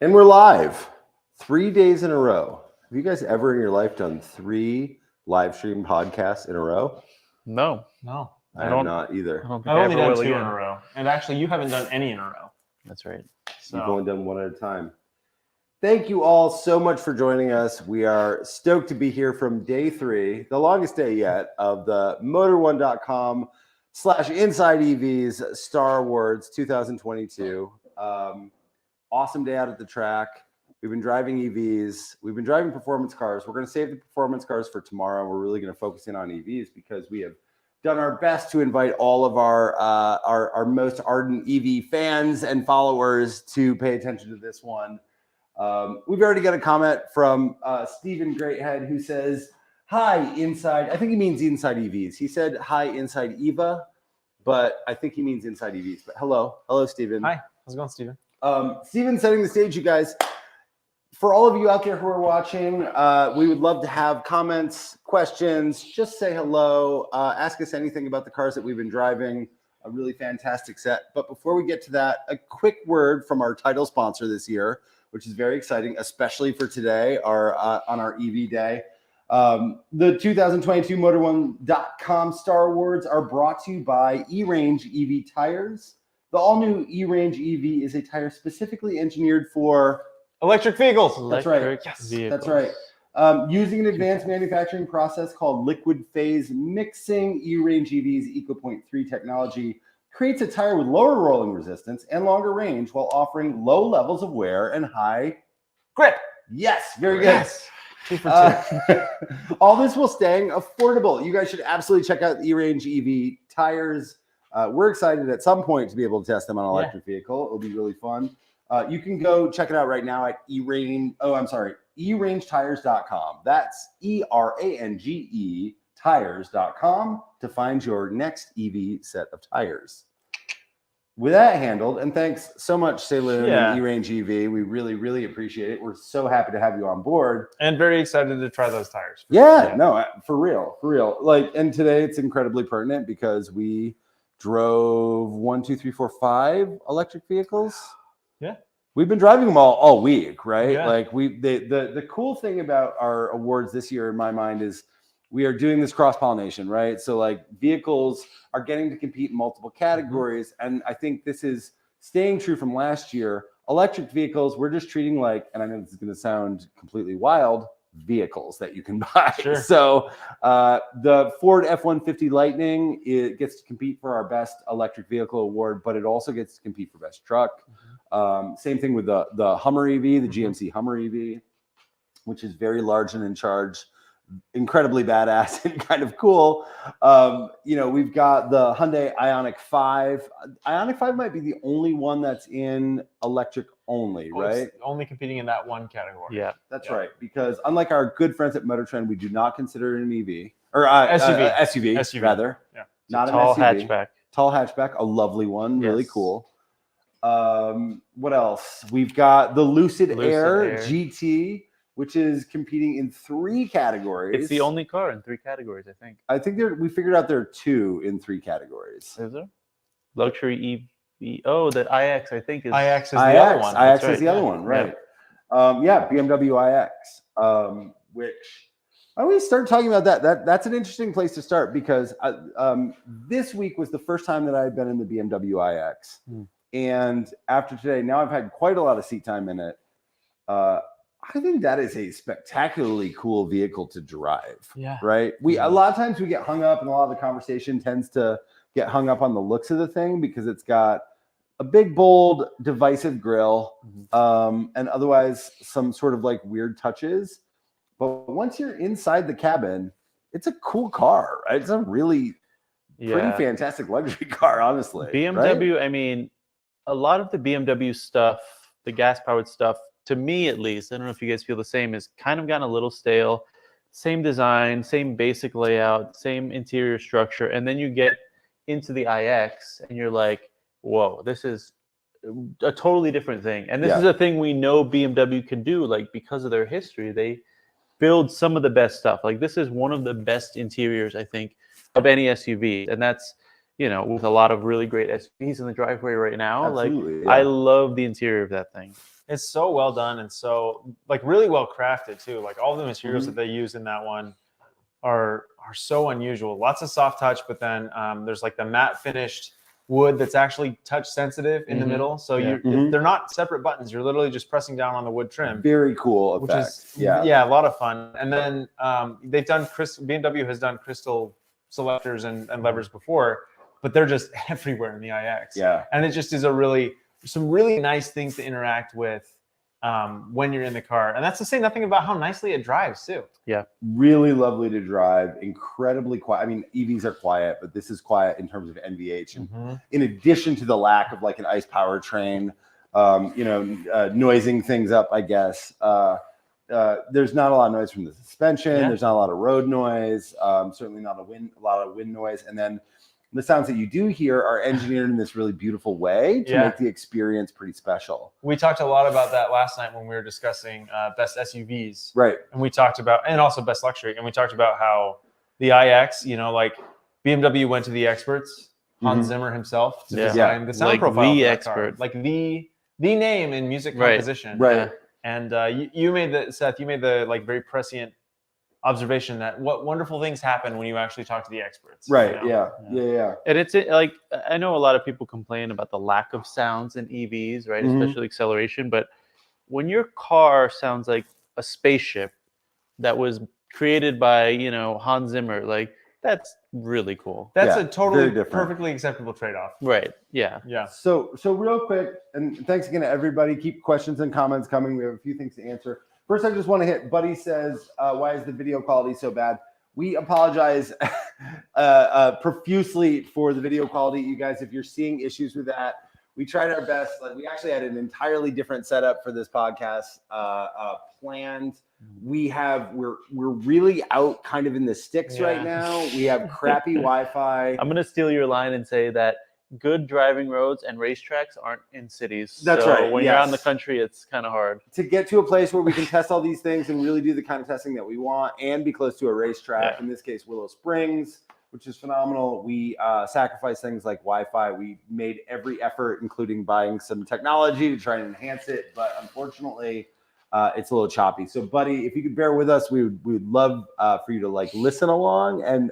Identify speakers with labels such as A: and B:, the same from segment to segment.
A: And we're live 3 days in a row. Have you guys ever in your life done 3 live stream podcasts in a row?
B: No.
A: I have not either.
B: I don't think
C: I've only
B: ever
C: done
B: will
C: 2 in
B: again.
C: a row. And actually, you haven't done any in a row.
B: That's right.
C: So
A: You've only done one at a time. Thank you all so much for joining us. We are stoked to be here from day 3, the longest day yet, of the motor1.com/inside EVs Star Awards 2022. Awesome day out at the track. We've been driving EVs. We've been driving performance cars. We're going to save the performance cars for tomorrow. We're really going to focus in on EVs because we have done our best to invite all of our most ardent EV fans and followers to pay attention to this one. We've already got a comment from Stephen Greathead who says, "Hi, inside." I think he means inside EVs. He said, "Hi, inside Eva," but I think he means inside EVs. But hello, Stephen.
C: hi, how's it going, Steven?
A: Steven setting the stage, you guys. For all of you out there who are watching, we would love to have comments, questions. Just say hello. Ask us anything about the cars that we've been driving. A really fantastic set. But before we get to that, a quick word from our title sponsor this year, which is very exciting, especially for today, on our EV day. The 2022 Motor1.com Star Awards are brought to you by E-Range EV Tires. The all-new E-Range EV is a tire specifically engineered for
C: Electric vehicles.
A: That's right.
B: Electric
C: Yes,
B: vehicles.
A: That's right. Using an advanced manufacturing process called liquid phase mixing, E-Range EV's EcoPoint 3 technology creates a tire with lower rolling resistance and longer range while offering low levels of wear and high
C: Grip.
A: Yes, very good.
C: Yes. 2 for 2.
A: All this while staying affordable. You guys should absolutely check out E-Range EV tires. We're excited at some point to be able to test them on an electric vehicle. It'll be really fun. You can go check it out right now at erangetires.com. That's ERANGE tires.com to find your next EV set of tires. With that handled, and thanks so much, Saloon and E-Range EV. We really, really appreciate it. We're so happy to have you on board.
C: And very excited to try those tires.
A: No, for real. And today it's incredibly pertinent because we drove 1, 2, 3, 4, 5 electric vehicles.
C: Yeah.
A: We've been driving them all week, right?
C: Yeah.
A: Like the cool thing about our awards this year in my mind is we are doing this cross-pollination, right? So like vehicles are getting to compete in multiple categories. And I think this is staying true from last year. Electric vehicles, we're just treating like, and I know this is going to sound completely wild, vehicles that you can buy.
C: Sure.
A: So the Ford F-150 Lightning, it gets to compete for our best electric vehicle award, but it also gets to compete for best truck. Same thing with the Hummer EV, the GMC Hummer EV, which is very large and in charge, incredibly badass and kind of cool. We've got the Hyundai Ioniq 5. Ioniq 5 might be the only one that's in electric only, right?
C: Only competing in that one category.
B: Yeah.
A: That's right. Because unlike our good friends at Motor Trend, we do not consider it an EV or SUV rather.
C: Yeah.
A: Not an
B: Tall
A: SUV.
B: hatchback.
A: Tall hatchback, a lovely one, really
B: Yes.
A: cool. What else? We've got the Lucid Air GT, which is competing in 3 categories.
B: It's the only car in 3 categories, I think.
A: I think we figured out there are 2 in 3 categories.
B: Is there? Luxury EV. Oh, the iX, I think, is.
C: iX is the other one.
A: iX
B: That's
A: is the
B: right.
A: other one, right? BMW iX, which I always start talking about that. That's an interesting place to start because this week was the first time that I had been in the BMW iX. And after today, now I've had quite a lot of seat time in it. I think that is a spectacularly cool vehicle to drive.
C: Yeah.
A: Right. A lot of times we get hung up, and a lot of the conversation tends to get hung up on the looks of the thing because it's got a big, bold, divisive grille, and otherwise some sort of like weird touches. But once you're inside the cabin, it's a cool car. Right? It's a really pretty fantastic luxury car, honestly.
B: BMW,
A: right?
B: I mean, a lot of the BMW stuff, the gas-powered stuff, to me at least, I don't know if you guys feel the same, is kind of gotten a little stale. Same design, same basic layout, same interior structure. And then you get into the iX and you're like, whoa, this is a totally different thing. And this is a thing we know BMW can do, like because of their history. They build some of the best stuff. Like this is one of the best interiors, I think, of any SUV. And that's, you know, with a lot of really great SUVs in the driveway right now.
A: Absolutely,
B: like I love the interior of that thing.
C: It's so well done and so like really well crafted too. Like all the materials that they use in that one are so unusual. Lots of soft touch, but then there's like the matte finished wood that's actually touch sensitive in the middle. So they're not separate buttons. You're literally just pressing down on the wood trim.
A: Very cool
C: Which
A: effect.
C: is a lot of fun. And then they've done BMW has done crystal selectors and levers before, but they're just everywhere in the iX.
A: Yeah.
C: And it just is some really nice things to interact with when you're in the car. And that's to say nothing about how nicely it drives too.
B: Yeah.
A: Really lovely to drive, incredibly quiet. I mean, EVs are quiet, but this is quiet in terms of NVH. And in addition to the lack of like an ICE powertrain, noising things up, I guess. There's not a lot of noise from the suspension.
C: Yeah.
A: There's not a lot of road noise. Certainly not a lot of wind noise. And then the sounds that you do hear are engineered in this really beautiful way to make the experience pretty special.
C: We talked a lot about that last night when we were discussing best SUVs.
A: Right.
C: And we talked about, and also best luxury. And we talked about how the iX, like BMW went to the experts, Hans Zimmer himself, to design the sound
B: like
C: profile
B: the
C: for that
B: expert.
C: car. Like the name in music composition.
A: Right.
C: And you made the like very prescient observation that what wonderful things happen when you actually talk to the experts.
A: Right.
C: You know?
A: Yeah.
B: And it's like, I know a lot of people complain about the lack of sounds in EVs, right? Especially acceleration. But when your car sounds like a spaceship that was created by, Hans Zimmer, like that's really cool.
C: That's a totally
A: very different.
C: perfectly acceptable trade-off.
B: Right. Yeah.
C: Yeah.
A: So real quick, and thanks again to everybody. Keep questions and comments coming. We have a few things to answer. First, I just want to hit, Buddy says, why is the video quality so bad? We apologize profusely for the video quality. You guys, if you're seeing issues with that, we tried our best. Like, we actually had an entirely different setup for this podcast planned. We're really out kind of in the sticks right now. We have crappy Wi-Fi.
B: I'm going to steal your line and say that good driving roads and racetracks aren't in cities.
A: That's
B: so
A: right.
B: When you're out in the country, it's kind of hard
A: to get to a place where we can test all these things and really do the kind of testing that we want and be close to a racetrack. In this case, Willow Springs, which is phenomenal. We sacrificed things like Wi-Fi. We made every effort, including buying some technology to try and enhance it. But unfortunately, it's a little choppy. So, Buddy, if you could bear with us, we would love for you to like listen along, and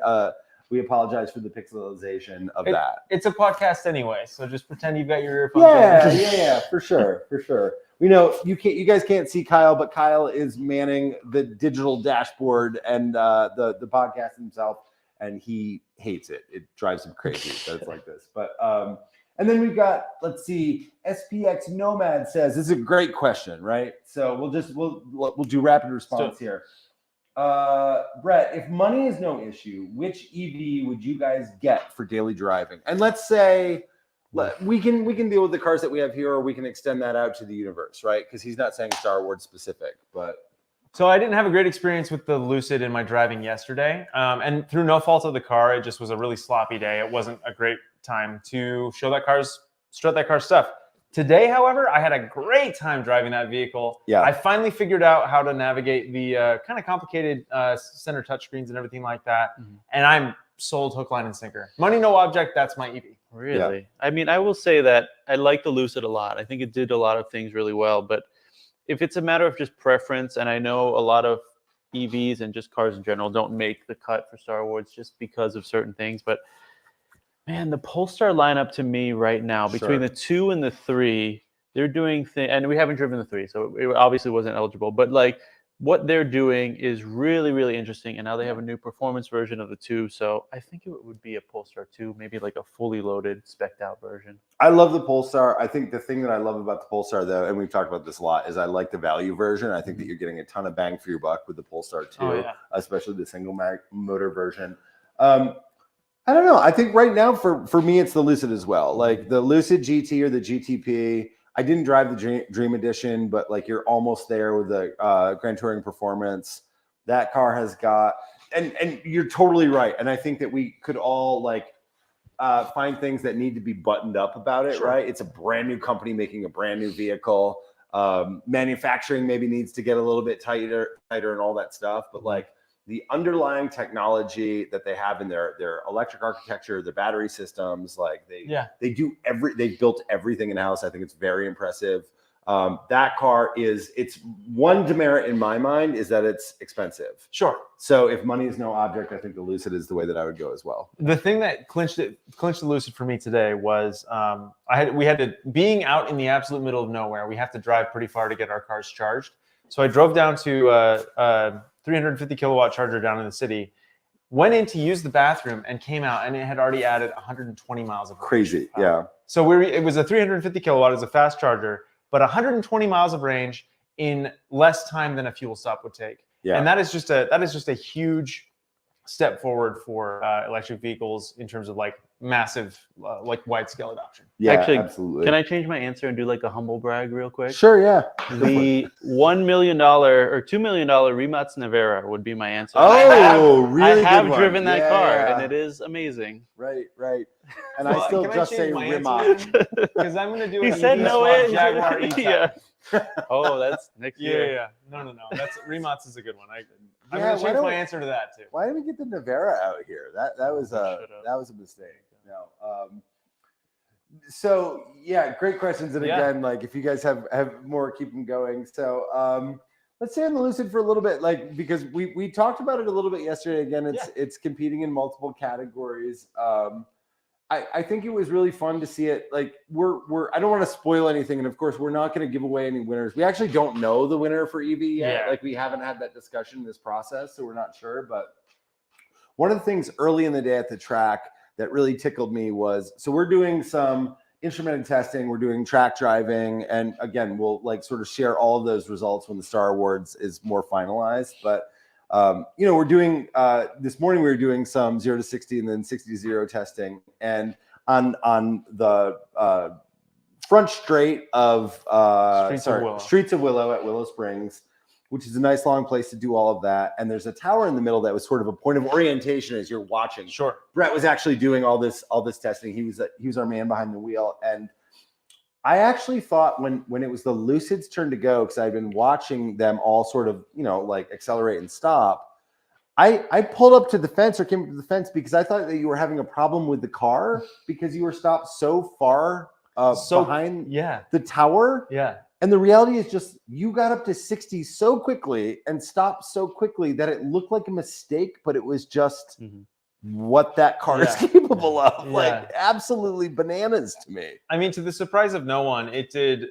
A: we apologize for the pixelization of that.
C: It's a podcast anyway, so just pretend you've got your earphones
A: Yeah, for sure. We know you guys can't see Kyle, but Kyle is manning the digital dashboard and the podcast himself, and he hates it. It drives him crazy that it's like this. But and then we've got, let's see, SPX Nomad says, this is a great question, right? So we'll do rapid response here. Brett, if money is no issue, which EV would you guys get for daily driving? And let's say we can deal with the cars that we have here, or we can extend that out to the universe, right? Because he's not saying Star Wars specific, but.
C: So I didn't have a great experience with the Lucid in my driving yesterday. And through no fault of the car, it just was a really sloppy day. It wasn't a great time to strut that car's stuff. Today, however, I had a great time driving that vehicle.
A: Yeah.
C: I finally figured out how to navigate the kind of complicated center touchscreens and everything like that. And I'm sold hook, line, and sinker. Money, no object, that's my EV.
B: Really?
A: Yeah.
B: I mean, I will say that I like the Lucid a lot. I think it did a lot of things really well. But if it's a matter of just preference, and I know a lot of EVs and just cars in general don't make the cut for Star Wars just because of certain things, but man, the Polestar lineup to me right now, between the 2 and the 3, they're doing things, and we haven't driven the 3, so it obviously wasn't eligible, but like what they're doing is really, really interesting. And now they have a new performance version of the 2. So I think it would be a Polestar 2, maybe like a fully loaded, spec'd out version.
A: I love the Polestar. I think the thing that I love about the Polestar, though, and we've talked about this a lot, is I like the value version. I think that you're getting a ton of bang for your buck with the Polestar 2, especially the single motor version. I don't know. I think right now for me, it's the Lucid as well. Like the Lucid GT or the GTP. I didn't drive the Dream Edition, but like you're almost there with the Grand Touring Performance. That car has got, and you're totally right. And I think that we could all like find things that need to be buttoned up about it, right? It's a brand new company making a brand new vehicle. Manufacturing maybe needs to get a little bit tighter and all that stuff. But like the underlying technology that they have in their electric architecture, their battery systems, like they built everything in house. I think it's very impressive. That car it's one demerit in my mind is that it's expensive.
C: Sure.
A: So if money is no object, I think the Lucid is the way that I would go as well.
C: The thing that clinched the Lucid for me today was we had to, being out in the absolute middle of nowhere, we have to drive pretty far to get our cars charged. So I drove down to a 350 kilowatt charger down in the city, went in to use the bathroom, and came out, and it had already added 120 miles of range.
A: Crazy, yeah.
C: So it was a 350 kilowatt, it was a fast charger, but 120 miles of range in less time than a fuel stop would take.
A: Yeah.
C: And that is just a huge step forward for electric vehicles in terms of like massive, like wide scale adoption.
A: Yeah,
B: Actually,
A: absolutely.
B: Can I change my answer and do like a humble brag real quick?
A: Sure, yeah.
B: The $1 million or $2 million Rimac Nevera would be my answer.
A: Oh, really?
B: I have
A: good one.
B: driven that
A: Yeah,
B: car,
A: yeah.
B: and it is amazing.
A: Right. And
C: Well,
A: I still
C: can
A: just
C: change
A: say
C: my
A: Rimac.
C: answer? Because I'm going to do
B: He
C: an
B: said
C: EV
B: no
C: swap
B: way.
C: Jaguar E-Type.
B: Yeah. Oh, that's next year.
C: Yeah. No. That's Rimac is a good one. I'm
A: Yeah,
C: going to
A: why
C: change
A: don't-
C: my answer to that too.
A: Why didn't we get the Nevera out here? That was a mistake. No. So yeah, great questions. And
C: Yeah.
A: again, like if you guys have more, keep them going. So let's stay on the Lucid for a little bit, like because we talked about it a little bit yesterday. Again, it's competing in multiple categories. I think it was really fun to see it. Like I don't want to spoil anything, and of course we're not going to give away any winners. We actually don't know the winner for EV yet.
C: Yeah.
A: Like we haven't had that discussion in this process, so we're not sure. But one of the things early in the day at the track that really tickled me was, so we're doing some instrumented testing, we're doing track driving, and again, we'll like sort of share all of those results when the Star Awards is more finalized. But we're doing this morning we were doing some 0 to 60 and then 60 to 0 testing, and on the front straight of Streets of Willow at Willow Springs, which is a nice long place to do all of that. And there's a tower in the middle that was sort of a point of orientation as you're watching.
C: Sure.
A: Brett was actually doing all this testing. He was our man behind the wheel. And I actually thought when it was the Lucid's turn to go, because I've been watching them all sort of, like accelerate and stop. I pulled up to the fence or came up to the fence because I thought that you were having a problem with the car because you were stopped so far behind the tower.
C: Yeah.
A: And the reality is just you got up to 60 so quickly and stopped so quickly that it looked like a mistake, but it was just what that car is capable of.
C: Yeah.
A: Like absolutely bananas to me.
C: I mean, to the surprise of no one, it did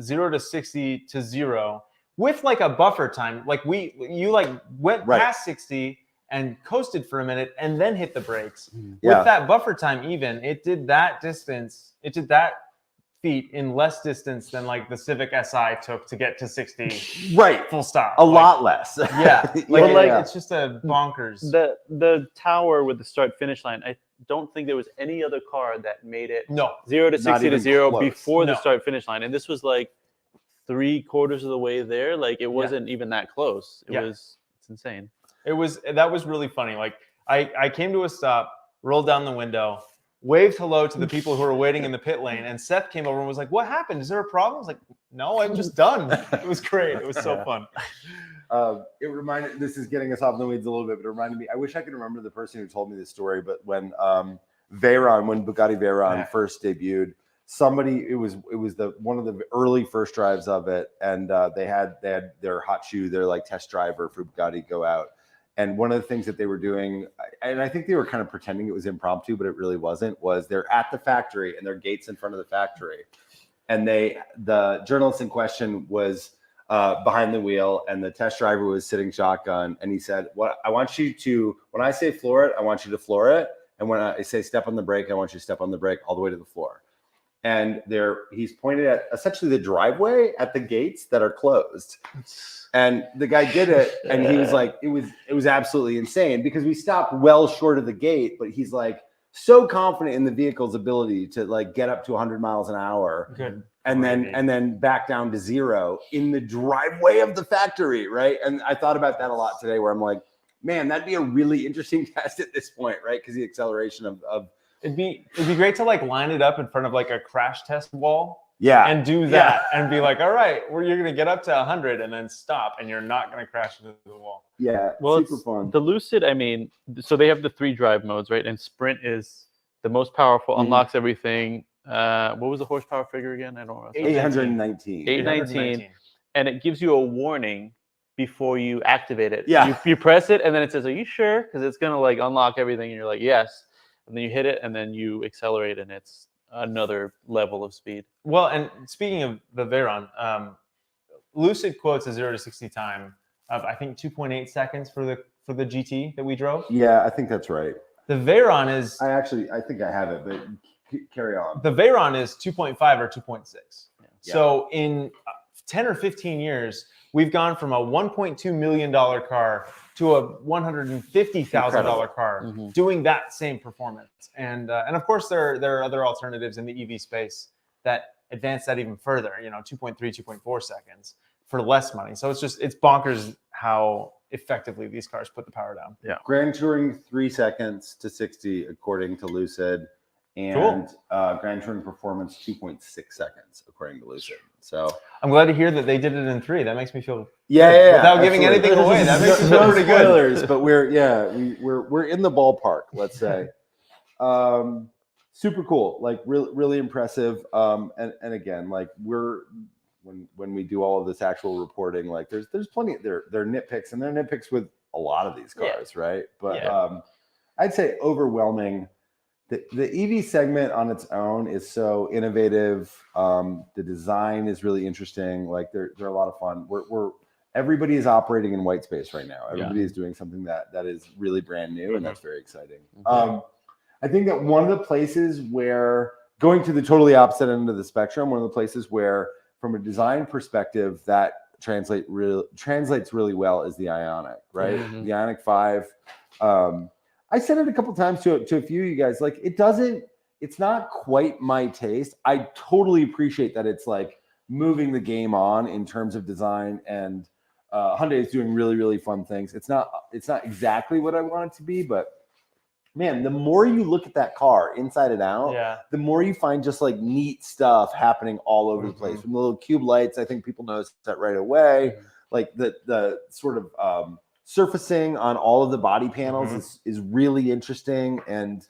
C: 0 to 60 to 0 with like a buffer time. Like you went past 60 and coasted for a minute and then hit the brakes.
A: Yeah.
C: With that buffer time, even it did that distance. It did that feet in less distance than like the Civic Si took to get to 60.
A: Right.
C: Full stop.
A: A lot less.
C: Yeah. It's just a bonkers.
B: The tower with the start finish line, I don't think there was any other car that made it 0 to 60 to 0
A: close.
B: before the start finish line. And this was like 3/4 of the way there. Like it wasn't even that close. It's insane.
C: That was really funny. Like I came to a stop, rolled down the window, waved hello to the people who were waiting in the pit lane, and Seth came over and was like, "What happened? Is there a problem?" I was like, "No, I'm just done." It was great. It was so fun.
A: It reminded, this is getting us off the weeds a little bit, but it reminded me, I wish I could remember the person who told me this story, but when Bugatti Veyron first debuted, it was one of the early first drives of it, and they had their hot shoe, their like test driver for Bugatti go out. And one of the things that they were doing, and I think they were kind of pretending it was impromptu, but it really wasn't, was they're at the factory and their gates in front of the factory. And the journalist in question was behind the wheel and the test driver was sitting shotgun. And he said, when I say floor it, I want you to floor it. And when I say step on the brake, I want you to step on the brake all the way to the floor. And he's pointed at essentially the driveway at the gates that are closed. And the guy did it, and he was like, it was absolutely insane because we stopped well short of the gate, but he's like so confident in the vehicle's ability to like get up to 100 miles an hour.
C: Good.
A: And then back down to 0 in the driveway of the factory, right? And I thought about that a lot today, where I'm like, man, that'd be a really interesting test at this point, right? Because the acceleration of
C: it'd be great to like line it up in front of like a crash test wall.
A: Yeah.
C: And do that and be like, all right, you're going to get up to 100 and then stop and you're not going to crash into the wall.
A: Yeah.
B: Well,
A: super fun.
B: The Lucid, I mean, so they have the 3 drive modes, right? And Sprint is the most powerful, unlocks everything. what was the horsepower figure again? I don't know.
A: 819.
B: 819. And it gives you a warning before you activate it.
A: Yeah.
B: You press it, and then it says, "Are you sure?" Because it's gonna like unlock everything, and you're like, "Yes." And then you hit it, and then you accelerate, and it's another level of speed.
C: Well, and speaking of the Veyron, Lucid quotes a 0 to 60 time of I think 2.8 seconds for the GT that we drove.
A: Yeah, I think that's right.
C: The Veyron is
A: I think I have it, but carry on.
C: the Veyron is 2.5 or 2.6.
A: Yeah.
C: So in 10 or 15 years, we've gone from a $1.2 million car to a $150,000 car doing that same performance. And of course, there are other alternatives in the EV space that advance that even further, 2.3, 2.4 seconds for less money. So it's bonkers how effectively these cars put the power down.
B: Yeah.
A: Grand Touring 3 seconds to 60 according to Lucid, and
C: Cool.
A: Grand Touring Performance 2.6 seconds according to Lucid. So
C: I'm glad to hear that they did it in 3. That makes me feel
A: yeah,
C: without giving anything away. That makes me feel
A: no
C: pretty good.
A: spoilers, but we're in the ballpark, let's say. Super cool, like really impressive. And again, like when we do all of this actual reporting, like there's plenty. There are nitpicks, and there are nitpicks with a lot of these cars, right? But I'd say overwhelming. The EV segment on its own is so innovative. The design is really interesting. Like they're a lot of fun. Everybody is operating in white space right now. Everybody is doing something that is really brand new, and that's very exciting. I think that one of the places where, going to the totally opposite end of the spectrum, one of the places where, from a design perspective, that translates really well is the Ioniq, right? The Ioniq 5. I said it a couple times to a few of you guys, like it's not quite my taste. I totally appreciate that it's like moving the game on in terms of design, and Hyundai is doing really fun things. It's not exactly what I want it to be, but man, the more you look at that car inside and out, the more you find just like neat stuff happening all over the place. From the little cube lights, I think people notice that right away. Like the sort of surfacing on all of the body panels is really interesting and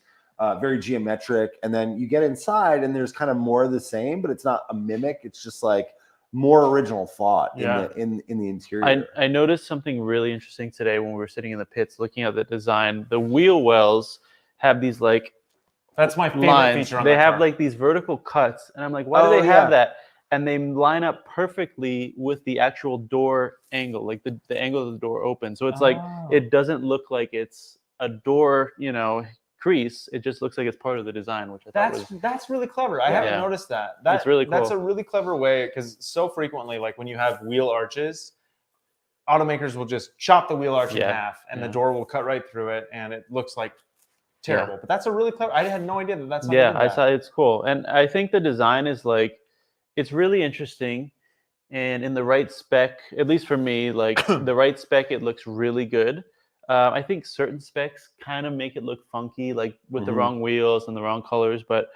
A: very geometric. And then you get inside and there's kind of more of the same, but it's not a mimic. It's just like more original thought in the interior.
B: I noticed something really interesting today when we were sitting in the pits looking at the design. The wheel wells have these like
C: that's my favorite
B: lines.
C: feature on
B: they
C: that
B: have
C: car.
B: like these vertical cuts, and I'm like, why do they have that? And they line up perfectly with the actual door angle, like the angle of the door opens. So it's like it doesn't look like it's a door, crease. It just looks like it's part of the design, which I thought
C: that's really clever. I haven't noticed that. That's
B: really cool.
C: That's a really clever way, because so frequently, like when you have wheel arches, automakers will just chop the wheel arch in half, and the door will cut right through it, and it looks like terrible. But that's a really clever. I had no idea that that's.
B: I saw it's cool, and I think the design is like, it's really interesting, and in the right spec, at least for me, like the right spec, it looks really good. I think certain specs kind of make it look funky, like with the wrong wheels and the wrong colors. But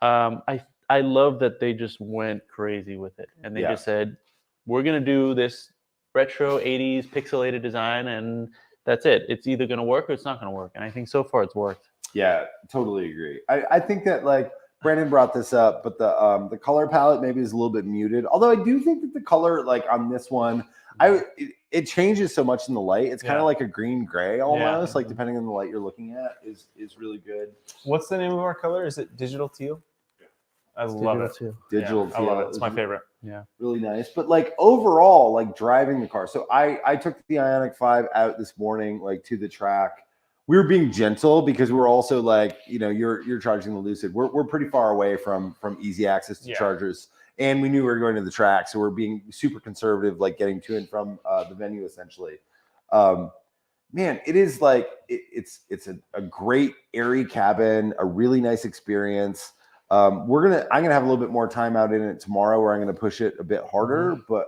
B: I love that they just went crazy with it, and they just said, we're gonna do this retro 80s pixelated design, and that's it. It's either gonna work or it's not gonna work. And I think so far it's worked.
A: Yeah, totally agree. I think that, like, Brandon brought this up, but the color palette maybe is a little bit muted. Although I do think that the color, like on this one, it changes so much in the light. It's kind of like a green gray almost, like depending on the light you're looking at, is really good.
C: What's the name of our color? Is it digital teal? I love it.
A: Digital teal.
C: I love it. It's my favorite.
B: Yeah.
A: Really nice. But like overall, like driving the car. So I took the Ioniq 5 out this morning, like to the track. We were being gentle because we're also like, you're charging the Lucid. We're pretty far away from easy access to chargers. And we knew we were going to the track. So we're being super conservative, like getting to and from the venue essentially. Man, it is like, it's a great airy cabin, a really nice experience. I'm gonna have a little bit more time out in it tomorrow, where I'm gonna push it a bit harder. But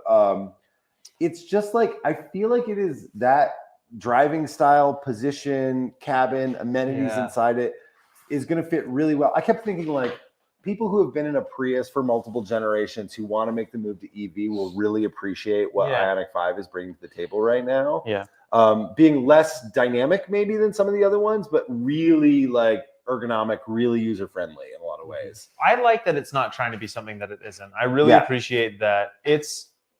A: it's just like, I feel like it is that driving style, position, cabin, amenities inside it is going to fit really well. I kept thinking, like, people who have been in a Prius for multiple generations who want to make the move to EV will really appreciate what Ioniq 5 is bringing to the table right now.
B: Yeah.
A: Being less dynamic maybe than some of the other ones, but really like ergonomic, really user friendly in a lot of ways.
C: I like that it's not trying to be something that it isn't. I really appreciate that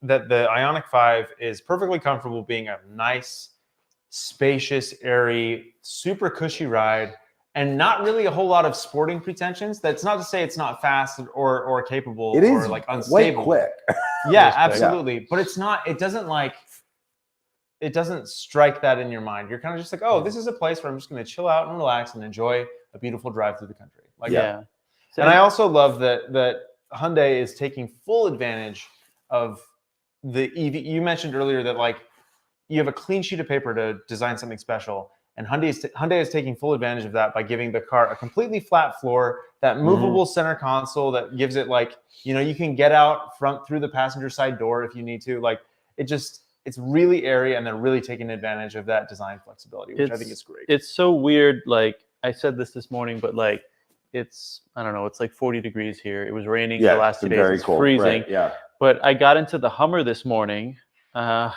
C: that the Ioniq 5 is perfectly comfortable being a nice, spacious, airy, super cushy ride, and not really a whole lot of sporting pretensions. That's not to say it's not fast or capable
A: It is
C: or like
A: quite
C: unstable.
A: quick.
C: Yeah, absolutely. But it's not. It doesn't strike that in your mind. You're kind of just like, oh, this is a place where I'm just going to chill out and relax and enjoy a beautiful drive through the country. Like,
B: Yeah. So,
C: and I also love that Hyundai is taking full advantage of the EV. You mentioned earlier that like you have a clean sheet of paper to design something special, and Hyundai is taking full advantage of that by giving the car a completely flat floor, that movable center console that gives it like, you know, you can get out front through the passenger side door if you need to. Like it's really airy, and they're really taking advantage of that design flexibility, which I think is great.
B: It's so weird. Like I said this morning, but like I don't know, it's like 40 degrees here. It was raining the last 2 days.
A: Very
B: it's
A: cold.
B: freezing.
A: Right, yeah.
B: But I got into the Hummer this morning, and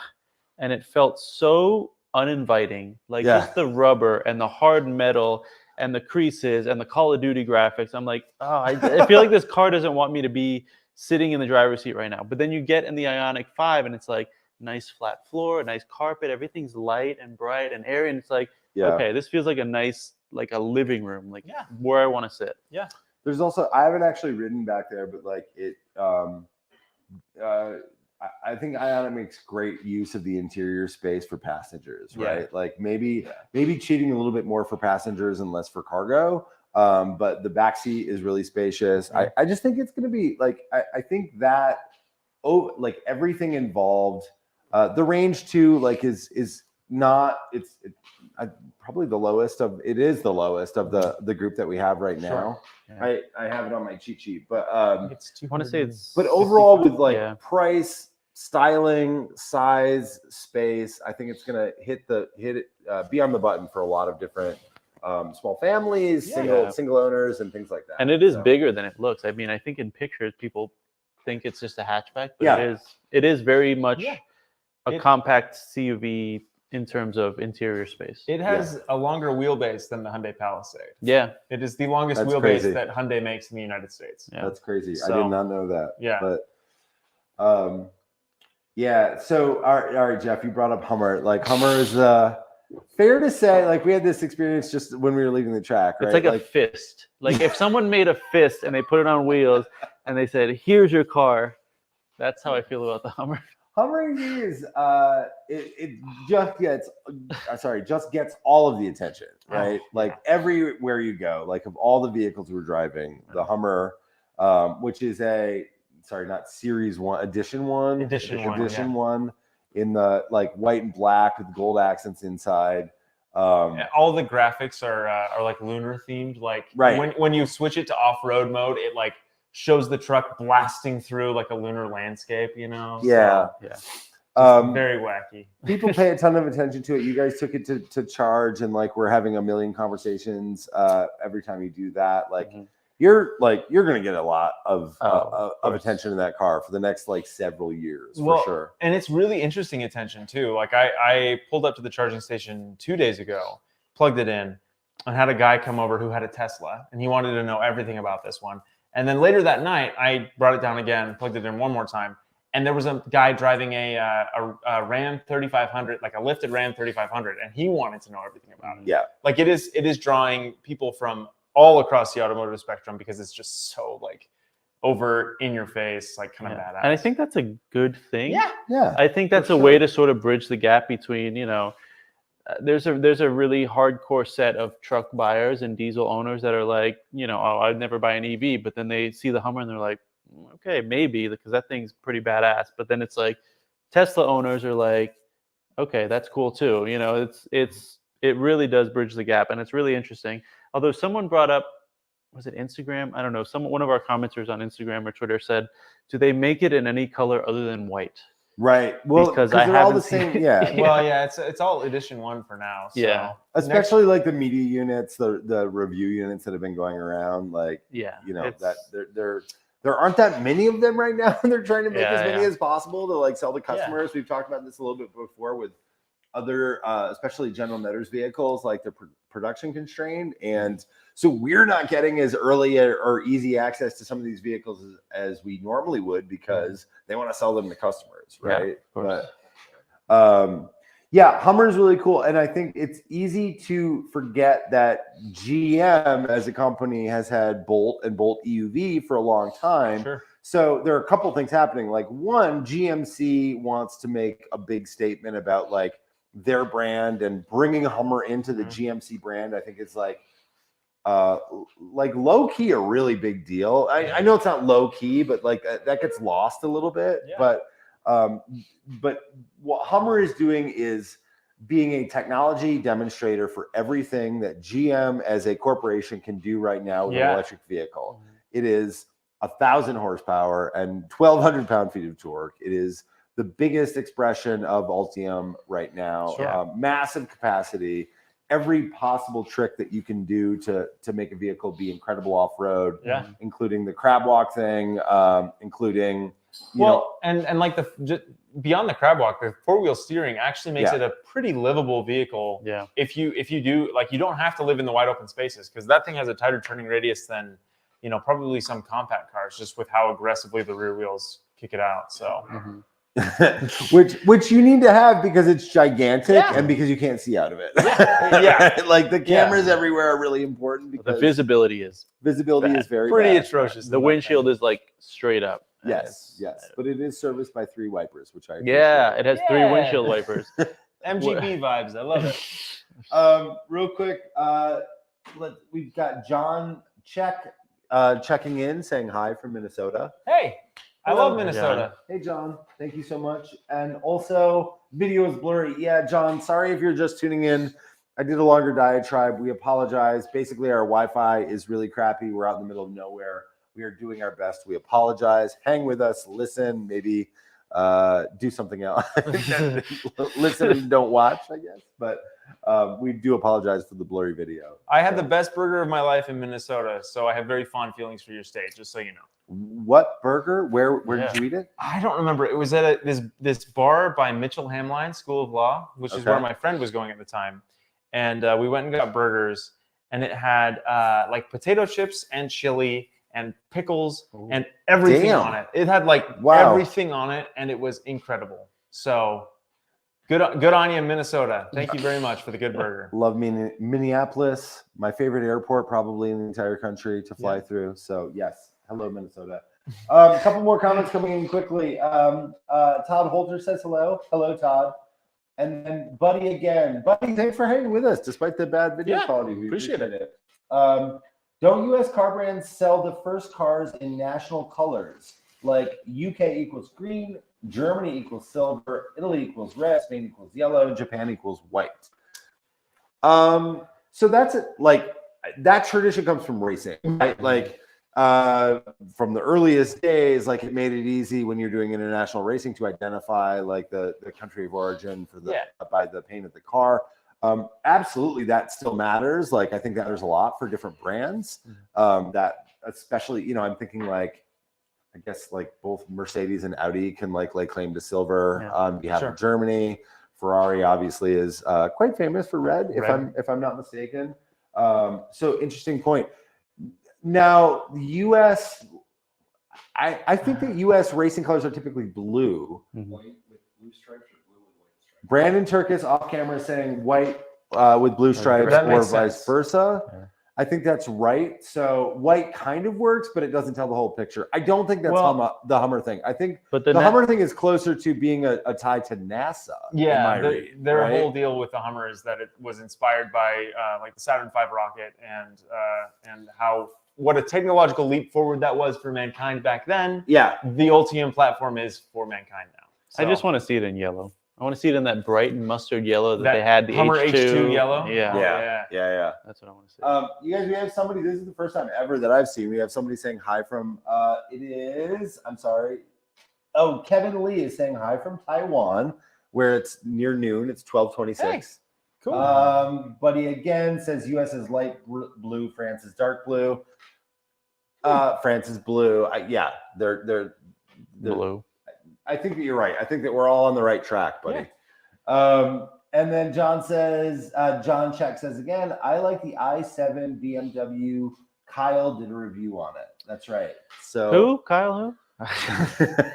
B: it felt so uninviting. Like just the rubber and the hard metal and the creases and the Call of Duty graphics. I'm like, oh, I feel like this car doesn't want me to be sitting in the driver's seat right now. But then you get in the Ioniq 5 and it's like nice flat floor, nice carpet, everything's light and bright and airy. And it's like, okay, this feels like a nice, like a living room, like where I want to sit.
C: Yeah.
A: There's also, I haven't actually ridden back there, but like I think Ioniq makes great use of the interior space for passengers, right? Like maybe cheating a little bit more for passengers and less for cargo. But the back seat is really spacious. I just think it's going to be like, I think that, like everything involved, the range too, like is not, it's probably the lowest of, it is the lowest of the group that we have right now. I have it on my cheat sheet, but
B: I want to say it's,
A: but overall with like price, styling, size, space, I think it's gonna be on the button for a lot of different small families, single owners, and things like that.
B: And it is bigger than it looks. I mean, I think in pictures people think it's just a hatchback, but it is very much a compact CUV in terms of interior space.
C: It has a longer wheelbase than the Hyundai Palisade.
B: Yeah.
C: It is the longest wheelbase that Hyundai makes in the United States.
A: Yeah. That's crazy. So, I did not know that.
C: Yeah.
A: But so all right, Jeff, you brought up Hummer. Like Hummer is fair to say, like we had this experience just when we were leaving the track, right?
B: It's like a fist. Like if someone made a fist and they put it on wheels and they said, "Here's your car," that's how I feel about the Hummer.
A: Hummer EV is it just gets all of the attention, right? Like everywhere you go, like of all the vehicles we're driving, the Hummer, which is not Series 1, Edition 1, Edition 1 in the like white and black with gold accents inside.
C: All the graphics are like lunar themed. Like when you switch it to off-road mode, it like shows the truck blasting through like a lunar landscape, you know? Very wacky.
A: People pay a ton of attention to it. You guys took it to charge, and like we're having a million conversations every time you do that. Like you're gonna get a lot of attention in that car for the next like several years for sure.
C: And it's really interesting attention too. Like I pulled up to the charging station 2 days ago, plugged it in, and had a guy come over who had a Tesla, and he wanted to know everything about this one. And then later that night, I brought it down again, plugged it in one more time, and there was a guy driving a Ram 3500, like a lifted Ram 3500, and he wanted to know everything about it.
A: Yeah,
C: like it is drawing people from all across the automotive spectrum because it's just so like over in your face, like kind of badass.
B: And I think that's a good thing.
A: Yeah.
B: I think that's a way to sort of bridge the gap between, you know, there's a really hardcore set of truck buyers and diesel owners that are like, you know, oh, I'd never buy an EV, but then they see the Hummer and they're like, okay, maybe, because that thing's pretty badass. But then it's like Tesla owners are like, okay, that's cool too. You know, it really does bridge the gap, and it's really interesting. Although someone brought up, was it Instagram? I don't know. One of our commenters on Instagram or Twitter said, do they make it in any color other than white?
A: Right. Well, because they're all the same. Yeah.
C: Well, yeah, it's all Edition 1 for now. So.
B: Yeah.
A: Especially like the media units, the review units that have been going around. Like, you know, that there aren't that many of them right now, and they're trying to make as many as possible to like sell to customers. We've talked about this a little bit before with other, especially General Motors vehicles, like they're production constrained, and So we're not getting as early or easy access to some of these vehicles as we normally would because they want to sell them to customers, right?
B: Yeah, of course.
A: But yeah, Hummer is really cool. And I think it's easy to forget that GM as a company has had Bolt and Bolt EUV for a long time.
C: Sure.
A: So there are a couple things happening. Like one, GMC wants to make a big statement about like their brand and bringing Hummer into the GMC brand. I think it's like low key a really big deal. I know it's not low key, but like that gets lost a little bit.
C: Yeah.
A: But what Hummer is doing is being a technology demonstrator for everything that GM as a corporation can do right now with an electric vehicle. It is 1,000 horsepower and 1,200 pound-feet of torque. It is the biggest expression of Ultium right now.
C: Sure.
A: Massive capacity. Every possible trick that you can do to make a vehicle be incredible off-road, including the crab walk thing, including
C: and like beyond the crab walk, the 4-wheel steering actually makes it a pretty livable vehicle.
B: Yeah.
C: If you do, like, you don't have to live in the wide open spaces because that thing has a tighter turning radius than, you know, probably some compact cars, just with how aggressively the rear wheels kick it out. So.
A: which you need to have because it's gigantic and because you can't see out of it. Like the cameras everywhere are really important because
B: the visibility is
A: very
C: pretty
A: bad.
C: atrocious.
B: The windshield is like straight up.
A: Yes, but it is serviced by 3 wipers, which I appreciate.
B: It has 3 windshield wipers.
C: MGB vibes, I love it.
A: Real quick, we've got John checking in, saying hi from Minnesota.
C: Hey, I
A: Hello.
C: love Minnesota.
A: Hey, John. Thank you so much. And also, video is blurry. Yeah, John, sorry if you're just tuning in. I did a longer diatribe. We apologize. Basically, our Wi-Fi is really crappy. We're out in the middle of nowhere. We are doing our best. We apologize. Hang with us. Listen. Maybe do something else. Listen and don't watch, I guess. But we do apologize for the blurry video.
C: I had the best burger of my life in Minnesota, so I have very fond feelings for your state, just so you know.
A: What burger? Where did you eat it?
C: I don't remember. It was at this bar by Mitchell Hamline School of Law, which is where my friend was going at the time. And we went and got burgers, and it had like potato chips and chili and pickles and everything on it. It had like everything on it, and it was incredible. So good on you, Minnesota. Thank you very much for the good burger.
A: Love Minneapolis, my favorite airport probably in the entire country to fly through. So yes. Hello, Minnesota. A couple more comments coming in quickly. Todd Holter says hello. Hello, Todd. And then Buddy again. Buddy, thanks for hanging with us despite the bad video quality. We appreciate it. Don't U.S. car brands sell the first cars in national colors? Like UK equals green, Germany equals silver, Italy equals red, Spain equals yellow, Japan equals white. So that's it. Like that tradition comes from racing, right? Like from the earliest days, like it made it easy when you're doing international racing to identify like the country of origin for the by the paint of the car. Absolutely, that still matters. Like I think that there's a lot for different brands. That especially, you know, I'm thinking like I guess like both Mercedes and Audi can like lay claim to silver on behalf of Germany. Ferrari obviously is quite famous for red, if I'm not mistaken. So interesting point. Now, the U.S., I think that U.S. racing colors are typically blue.
D: White with blue stripes or blue with white stripes?
A: Brandon Turkis off camera saying white with blue stripes or vice versa. Yeah. I think that's right. So white kind of works, but it doesn't tell the whole picture. I don't think that's the Hummer thing. I think the Hummer thing is closer to being a tie to NASA.
C: Yeah, their whole deal with the Hummer is that it was inspired by like the Saturn V rocket and what a technological leap forward that was for mankind back then.
A: Yeah,
C: the Ultium platform is for mankind now. So.
B: I just want to see it in yellow. I want to see it in that bright and mustard yellow that they had. The
C: Hummer H2 yellow.
A: Yeah.
B: That's what I want to see.
A: You guys, we have somebody. This is the first time ever that I've seen. We have somebody saying hi from. It is. I'm sorry. Oh, Kevin Lee is saying hi from Taiwan, where it's near noon. It's 12:26.
C: Hey, cool.
A: Buddy again says U.S. is light blue, France is dark blue. France is blue. They're
B: blue.
A: I think that you're right. I think that we're all on the right track, buddy. And then John says, John Check says again, I like the i7 BMW. Kyle did a review on it. That's right. So
B: Who? Kyle? Who?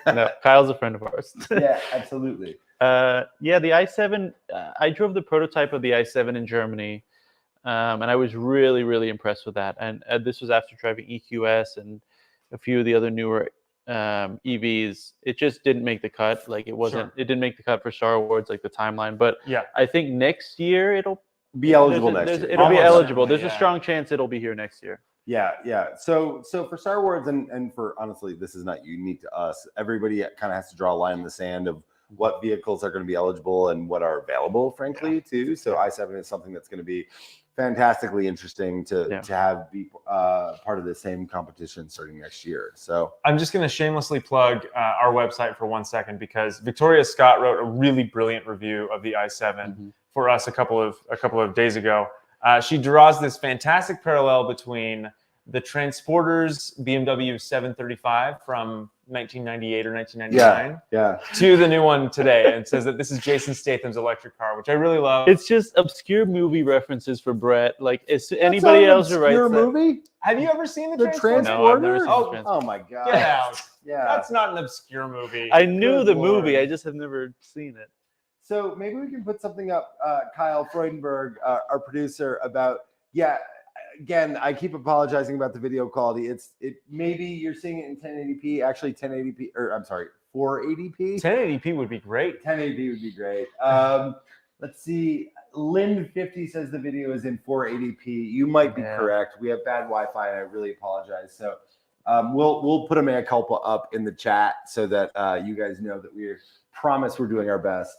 B: No, Kyle's a friend of ours.
A: yeah, absolutely.
B: Yeah, the i7. I drove the prototype of the i7 in Germany, and I was really, really impressed with that. And this was after driving EQS and a few of the other newer EVs. It just didn't make the cut. Like it wasn't. It didn't make the cut for Star Awards, like the timeline. But
C: Yeah.
B: I think next year it'll
A: Be eligible next year.
B: It'll be
C: Almost
B: eligible.
C: certainly,
B: There's a strong chance it'll be here next year.
A: Yeah, yeah. So for Star Wars and for honestly, this is not unique to us. Everybody kind of has to draw a line in the sand of what vehicles are going to be eligible and what are available, frankly, too. So i7 is something that's going to be fantastically interesting to have be part of the same competition starting next year. So
C: I'm just going to shamelessly plug our website for 1 second because Victoria Scott wrote a really brilliant review of the i7 for us a couple of days ago. She draws this fantastic parallel between the Transporter's BMW 735 from 1998 or 1999 to the new one today, and says that this is Jason Statham's electric car, which I really love.
B: It's just obscure movie references for Brett. Like, is anybody else who writes that?
A: movie?
C: Have you ever seen the
A: Transporter?
B: No, I've never seen the Transporter.
A: Oh my god!
C: Get out!
A: Yeah,
C: That's not an obscure movie.
B: I knew
A: Good
B: the
A: Lord.
B: movie. I just have never seen it.
A: So maybe we can put something up, Kyle Freudenberg, our producer, about Again, I keep apologizing about the video quality. Maybe you're seeing it in 1080p. Actually, 1080p, or I'm sorry, 480p.
C: 1080p would be great.
A: 1080p would be great. Let's see. Lynn50 says the video is in 480p. You might be correct. We have bad Wi-Fi, and I really apologize. So we'll put a mea culpa up in the chat so that you guys know that we promise we're doing our best.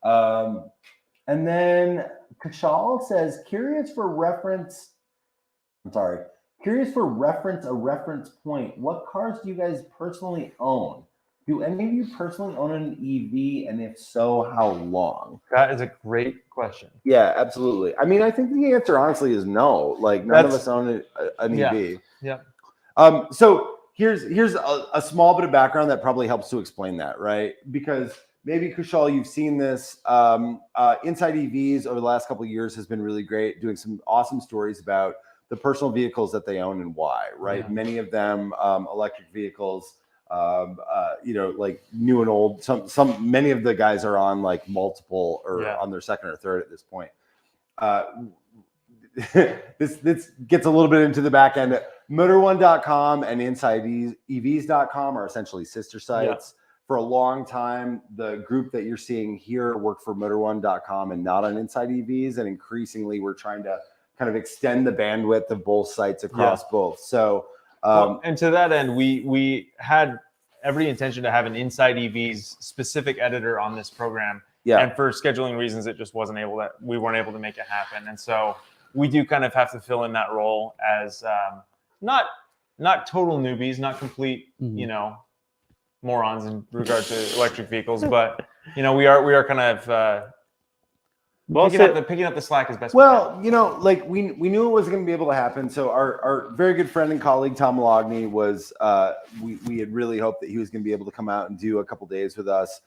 A: And then Kashal says, curious for reference, a reference point. What cars do you guys personally own? Do any of you personally own an EV? And if so, how long?
C: That is a great question.
A: Yeah, absolutely. I mean, I think the answer honestly is no. Like none of us own an EV.
C: Yeah.
A: So here's a small bit of background that probably helps to explain that, right? Because maybe Kushal, you've seen this. Inside EVs over the last couple of years has been really great, doing some awesome stories about the personal vehicles that they own and why, right?
C: Yeah.
A: Many of them electric vehicles, like new and old. Many of the guys are on like multiple or on their second or third at this point. This gets a little bit into the back end. Motor1.com and InsideEVs.com are essentially sister sites. For a long time, the group that you're seeing here worked for Motor1.com and not on Inside EVs, and increasingly we're trying to kind of extend the bandwidth of both sites across both. So,
C: and to that end, we had every intention to have an Inside EVs specific editor on this program.
A: Yeah.
C: And for scheduling reasons, it just we weren't able to make it happen. And so we do kind of have to fill in that role as not total newbies, not complete, morons in regard to electric vehicles, but we are kind of picking up the slack as best we can.
A: We knew it was going to be able to happen. So our very good friend and colleague Tom Logney was we had really hoped that he was going to be able to come out and do a couple days with us.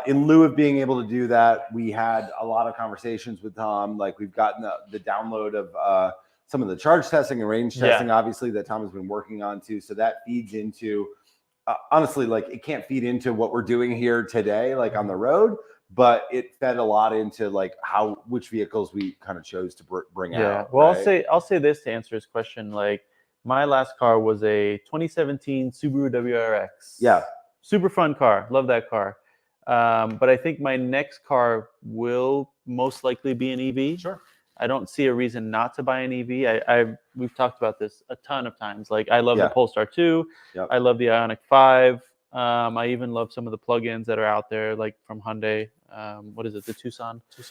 A: In lieu of being able to do that, we had a lot of conversations with Tom. Like we've gotten the download of some of the charge testing and range testing, obviously, that Tom has been working on too. So that feeds into honestly, like it can't feed into what we're doing here today, like on the road, but it fed a lot into like which vehicles we kind of chose to bring out.
B: Well,
A: right?
B: I'll say this to answer his question. Like my last car was a 2017 Subaru WRX. Yeah, super fun car. Love that car. But I think my next car will most likely be an EV.
C: Sure.
B: I don't see a reason not to buy an EV. We've talked about this a ton of times. Like I love the Polestar 2. Yep. I love the Ioniq 5. I even love some of the plugins that are out there, like from Hyundai. What is it? The Tucson.
C: Great.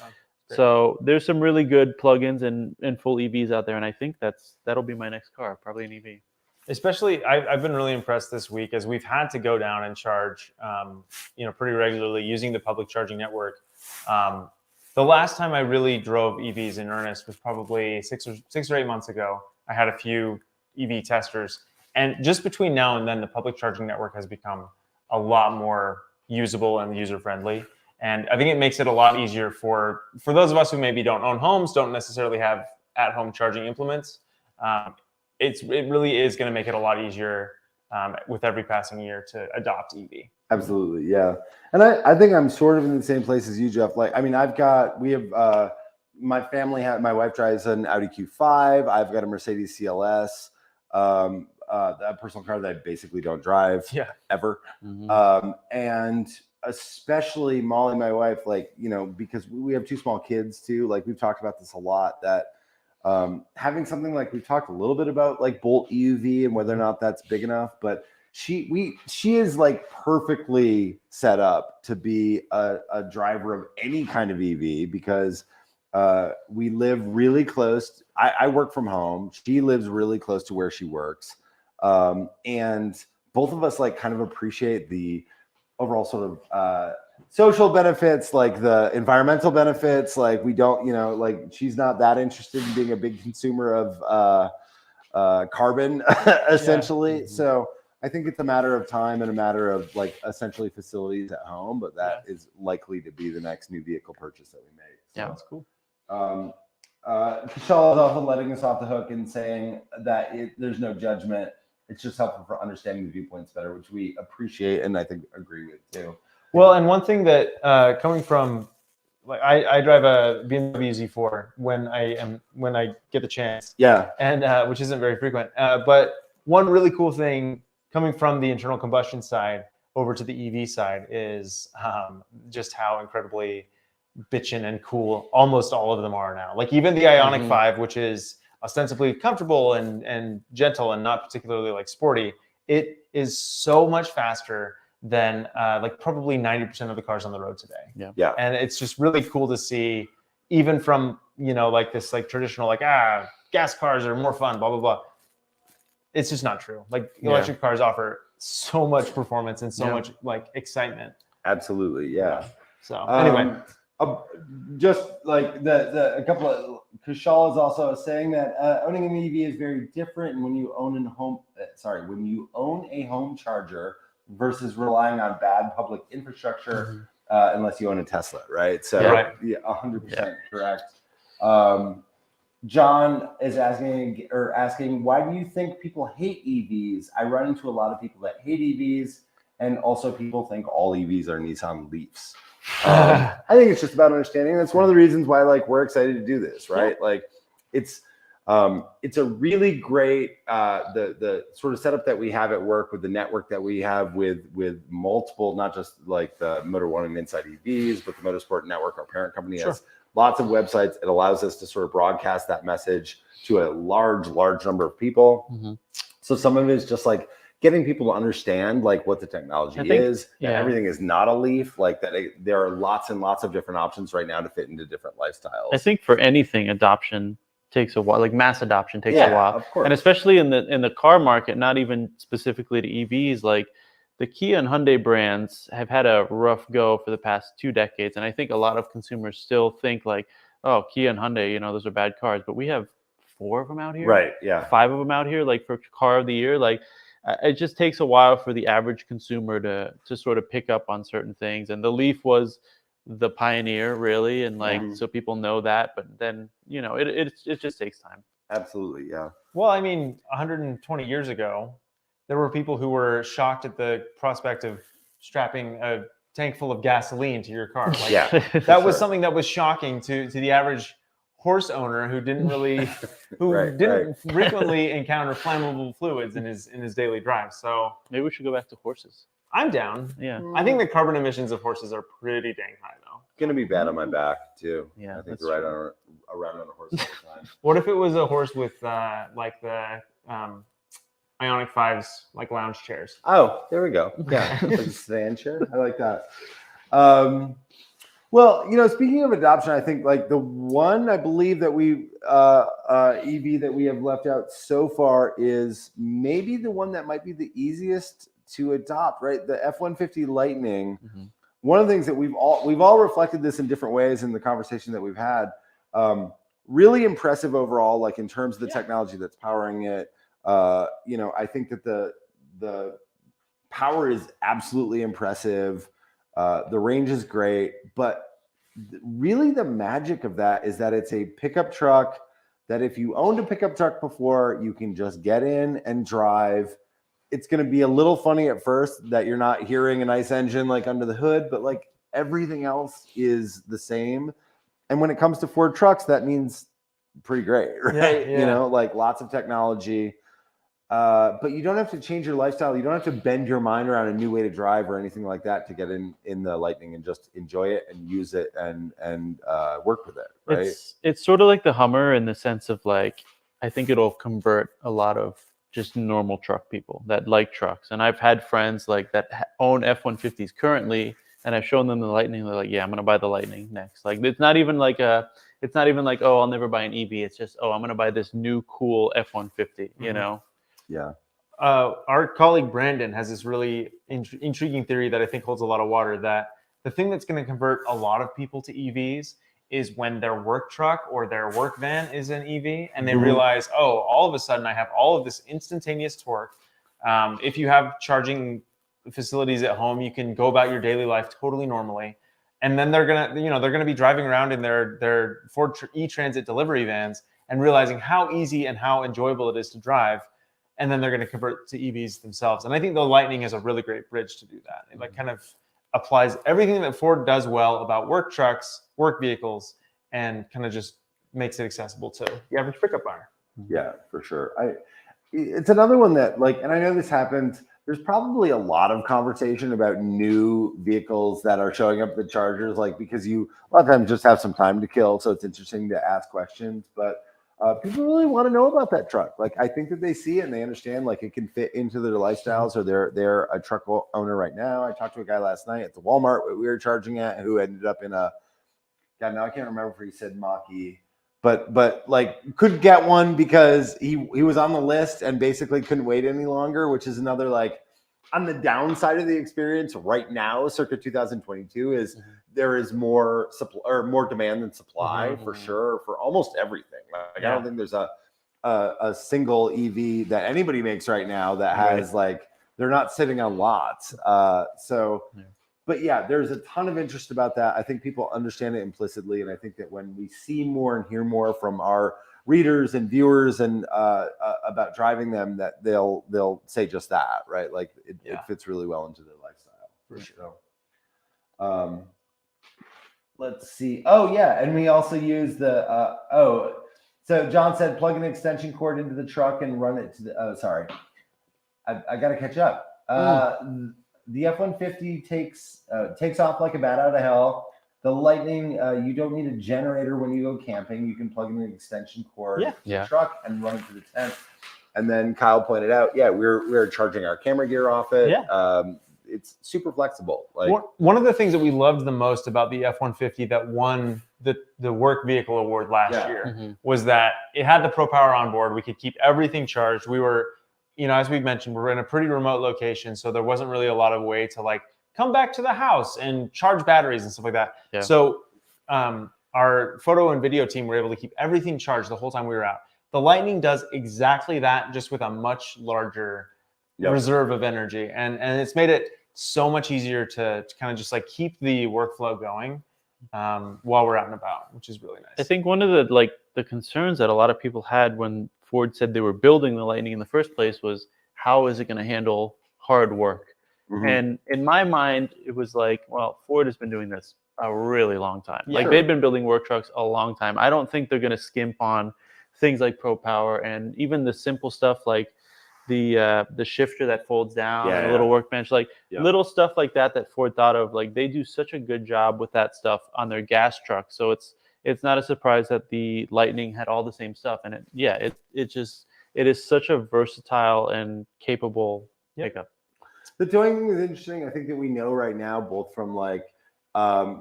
B: So there's some really good plugins and full EVs out there, and I think that'll be my next car, probably an EV.
C: Especially, I've been really impressed this week as we've had to go down and charge, pretty regularly using the public charging network. The last time I really drove EVs in earnest was probably 6 or 8 months ago. I had a few EV testers, and just between now and then, the public charging network has become a lot more usable and user friendly. And I think it makes it a lot easier for those of us who maybe don't own homes, don't necessarily have at-home charging implements. It really is going to make it a lot easier with every passing year to adopt EV.
A: Absolutely, yeah. And I think I'm sort of in the same place as you, Jeff. Like, I mean, we have my family my wife drives an Audi Q5. I've got a Mercedes CLS, a personal car that I basically don't drive ever. And especially Molly, my wife, like, you know, because we have 2 small kids too. Like, we've talked about this a lot, that having something like, we've talked a little bit about like Bolt EUV and whether or not that's big enough, but she is like perfectly set up to be a driver of any kind of EV, because we live really close. I work from home. She lives really close to where she works. And both of us like kind of appreciate the overall sort of social benefits, like the environmental benefits. Like, we don't, you know, like, she's not that interested in being a big consumer of carbon essentially. So I think it's a matter of time and a matter of like essentially facilities at home, but that is likely to be the next new vehicle purchase that we make. So,
B: That's cool.
A: Kishal is also letting us off the hook and saying that there's no judgment. It's just helpful for understanding the viewpoints better, which we appreciate and I think agree with too.
C: Well, and one thing that coming from, like, I drive a BMW Z4 when I get the chance.
A: Yeah.
C: And which isn't very frequent. But one really cool thing coming from the internal combustion side over to the EV side is just how incredibly bitchin' and cool almost all of them are now. Like, even the Ioniq 5, which is ostensibly comfortable and gentle and not particularly like sporty, it is so much faster than like probably 90% of the cars on the road today.
A: Yeah.
C: And it's just really cool to see, even from, you know, like this like traditional like gas cars are more fun, blah blah blah. It's just not true. Like, electric cars offer so much performance and so much like excitement.
A: Absolutely, yeah.
C: So anyway,
A: just like a couple of, Kushal is also saying that owning an EV is very different, and when you own when you own a home charger versus relying on bad public infrastructure, unless you own a Tesla, right? So yeah, 100% correct. John is asking, why do you think people hate EVs? I run into a lot of people that hate EVs, and also people think all EVs are Nissan Leafs. I think it's just about understanding. That's one of the reasons why, like, we're excited to do this, right? Like, it's a really great the sort of setup that we have at work with the network that we have with multiple, not just like the Motor One and Inside EVs, but the Motorsport Network, our parent company, has lots of websites. It allows us to sort of broadcast that message to a large number of people. So some of it is just like getting people to understand like what the technology is, that everything is not a Leaf, like that there are lots and lots of different options right now to fit into different lifestyles.
B: I think for anything, adoption takes a while. Like, mass adoption takes a while,
A: of course.
B: And especially in the car market, not even specifically to EVs. Like, the Kia and Hyundai brands have had a rough go for the past 2 decades, and I think a lot of consumers still think like, oh, Kia and Hyundai, you know, those are bad cars. But we have 4 of them out here,
A: right? Yeah,
B: 5 of them out here, like, for car of the year. Like, it just takes a while for the average consumer to sort of pick up on certain things, and the Leaf was the pioneer, really, and like, so people know that, but then, you know, it just takes time.
A: Absolutely, yeah.
C: Well, I mean, 120 years ago, there were people who were shocked at the prospect of strapping a tank full of gasoline to your car. Like, that was something that was shocking to the average horse owner who didn't really, frequently encounter flammable fluids in his daily drive. So
B: maybe we should go back to horses.
C: I'm down.
B: Yeah.
C: I think the carbon emissions of horses are pretty dang high, though.
A: Gonna be bad on my back too.
B: Yeah,
A: I think around on a horse all the time.
C: What if it was a horse with like the Ioniq 5's like lounge chairs?
A: Oh, there we go. Yeah, like a sedan chair. I like that. Well, you know, speaking of adoption, I think like the one I believe that we EV that we have left out so far is maybe the one that might be the easiest to adopt, right? The F-150 Lightning. One of the things that we've all reflected this in different ways in the conversation that we've had. Really impressive overall, like in terms of the technology that's powering it. You know, I think that the power is absolutely impressive. The range is great, but really the magic of that is that it's a pickup truck that if you owned a pickup truck before, you can just get in and drive. It's going to be a little funny at first that you're not hearing a nice engine like under the hood, but like everything else is the same. And when it comes to Ford trucks, that means pretty great, right?
C: Yeah.
A: You know, like lots of technology. But you don't have to change your lifestyle. You don't have to bend your mind around a new way to drive or anything like that to get in the Lightning and just enjoy it and use it and work with it, right?
B: It's sort of like the Hummer in the sense of like, I think it'll convert a lot of just normal truck people that like trucks. And I've had friends like that own F-150s currently, and I've shown them the Lightning. They're like, yeah, I'm gonna buy the Lightning next. Like it's not even like oh, I'll never buy an EV. It's just, oh, I'm gonna buy this new cool F-150. You know.
A: Yeah.
C: Our colleague Brandon has this really intriguing theory that I think holds a lot of water, that the thing that's going to convert a lot of people to EVs is when their work truck or their work van is an EV and they realize, oh, all of a sudden I have all of this instantaneous torque. If you have charging facilities at home, you can go about your daily life totally normally. And then they're gonna be driving around in their Ford E-Transit delivery vans and realizing how easy and how enjoyable it is to drive. And then they're going to convert to EVs themselves. And I think the Lightning is a really great bridge to do that. It like kind of applies everything that Ford does well about work trucks, work vehicles, and kind of just makes it accessible to the average pickup buyer.
A: Yeah, for sure. It's another one that like, and I know this happens. There's probably a lot of conversation about new vehicles that are showing up at the chargers, like because you a lot of times just have some time to kill. So it's interesting to ask questions, but people really want to know about that truck. Like, I think that they see it and they understand like it can fit into their lifestyles, or they're a truck owner right now. I talked to a guy last night at the Walmart we were charging at who ended up in a, God, now I can't remember if he said Mach-E, but like could get one because he was on the list and basically couldn't wait any longer, which is another like on the downside of the experience right now, circa 2022 is there is more supply or more demand than supply for sure for almost everything. Like I don't think there's a single EV that anybody makes right now that has like they're not sitting on lots. But yeah, there's a ton of interest about that. I think people understand it implicitly, and I think that when we see more and hear more from our readers and viewers and about driving them, that they'll say just that, right? Like it fits really well into their lifestyle for sure. Let's see. Oh yeah, and we also use the so John said plug an extension cord into the truck and run it to the. Oh, sorry, I got to catch up. The F-150 takes off like a bat out of hell. The Lightning, you don't need a generator when you go camping. You can plug in an extension cord to the truck and run it to the tent. And then Kyle pointed out, we're charging our camera gear off it. It's super flexible. Like
C: one of the things that we loved the most about the F-150 that won the work vehicle award last year was that it had the Pro Power on board. We could keep everything charged. We were, as we mentioned, we're in a pretty remote location, so there wasn't really a lot of way to like come back to the house and charge batteries and stuff like that. Yeah. So our photo and video team were able to keep everything charged the whole time we were out. The Lightning does exactly that, just with a much larger reserve of energy, and it's made it so much easier to kind of just like keep the workflow going while we're out and about, which is really nice.
B: I think one of the concerns that a lot of people had when Ford said they were building the Lightning in the first place was, how is it going to handle hard work? And in my mind, it was like, well, Ford has been doing this a really long time. Like they've been building work trucks a long time. I don't think they're going to skimp on things like Pro Power and even the simple stuff like the shifter that folds down and a little workbench, like little stuff like that Ford thought of. Like they do such a good job with that stuff on their gas truck. So it's not a surprise that the Lightning had all the same stuff. And it is such a versatile and capable pickup.
A: The towing thing is interesting. I think that we know right now, both from like,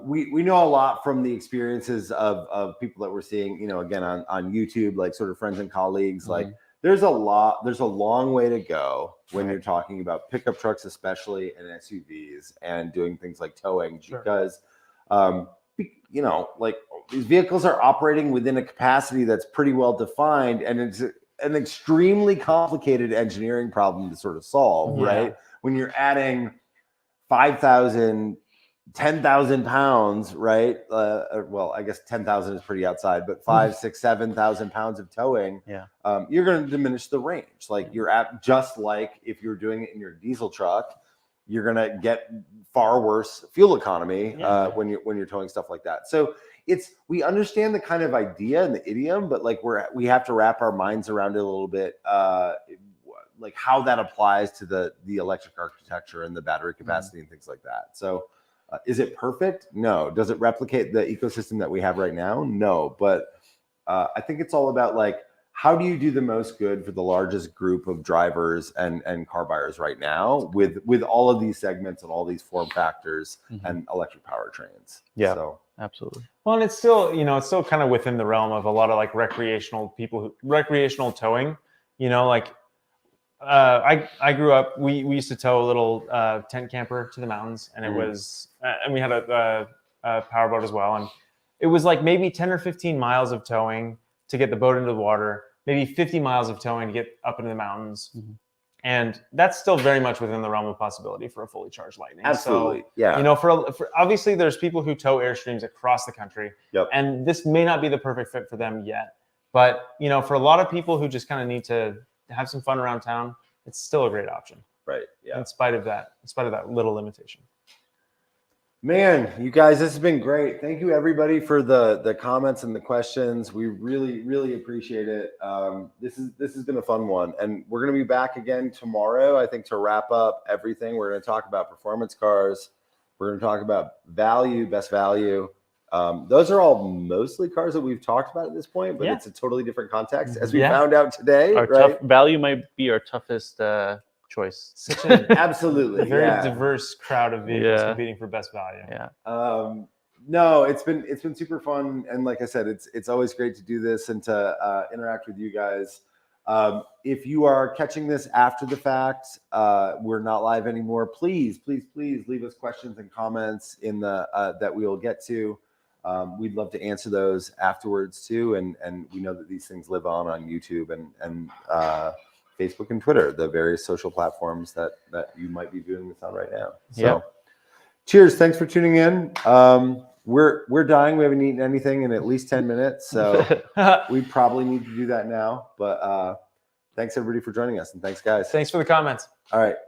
A: we know a lot from the experiences of people that we're seeing, again, on YouTube, like sort of friends and colleagues. Like there's a long way to go when you're talking about pickup trucks, especially, and SUVs, and doing things like towing, because, like these vehicles are operating within a capacity that's pretty well defined, and it's an extremely complicated engineering problem to sort of solve, right? When you're adding 5,000 10,000 pounds, right? Well, I guess 10,000 is pretty outside, but 5, 6, 7,000 pounds of towing,
B: Yeah.
A: you're going to diminish the range. Like you're at, just like if you're doing it in your diesel truck, you're going to get far worse fuel economy when you're towing stuff like that. So we understand the kind of idea and the idiom, but like we have to wrap our minds around it a little bit, like how that applies to the electric architecture and the battery capacity and things like that. So is it perfect? No. Does it replicate the ecosystem that we have right now? No. But I think it's all about like, how do you do the most good for the largest group of drivers and car buyers right now with all of these segments and all these form factors and electric powertrains?
B: Yeah,
A: so
B: absolutely.
C: Well, and it's still, it's still kind of within the realm of a lot of like recreational towing, like I grew up, we used to tow a little tent camper to the mountains, and it was, and we had a powerboat as well. And it was like maybe 10 or 15 miles of towing to get the boat into the water, maybe 50 miles of towing to get up into the mountains. And that's still very much within the realm of possibility for a fully charged Lightning.
A: absolutely.
C: So,
A: Yeah.
C: for obviously there's people who tow Airstreams across the country,
A: Yep.
C: and this may not be the perfect fit for them yet. But, for a lot of people who just kind of need to have some fun around town, it's still a great option.
A: Right. Yeah.
C: In spite of that little limitation.
A: Man, you guys, this has been great. Thank you everybody for the comments and the questions. We really, really appreciate it. This has been a fun one, and we're going to be back again tomorrow, I think, to wrap up everything. We're going to talk about performance cars. We're going to talk about value, best value. Those are all mostly cars that we've talked about at this point, but it's a totally different context, as we found out today.
B: Our
A: right?
B: value might be our toughest choice.
C: Such a
A: Absolutely
C: very
A: yeah.
C: diverse crowd of vehicles competing for best value.
B: Yeah.
A: No, it's been super fun, and like I said, it's always great to do this and to interact with you guys. If you are catching this after the fact, we're not live anymore. Please leave us questions and comments in the that we will get to. We'd love to answer those afterwards too, and we know that these things live on YouTube and Facebook and Twitter, the various social platforms that you might be viewing this on right now. So, cheers! Thanks for tuning in. We're dying. We haven't eaten anything in at least 10 minutes, so we probably need to do that now. But thanks everybody for joining us, and thanks guys.
C: Thanks for the comments.
A: All right.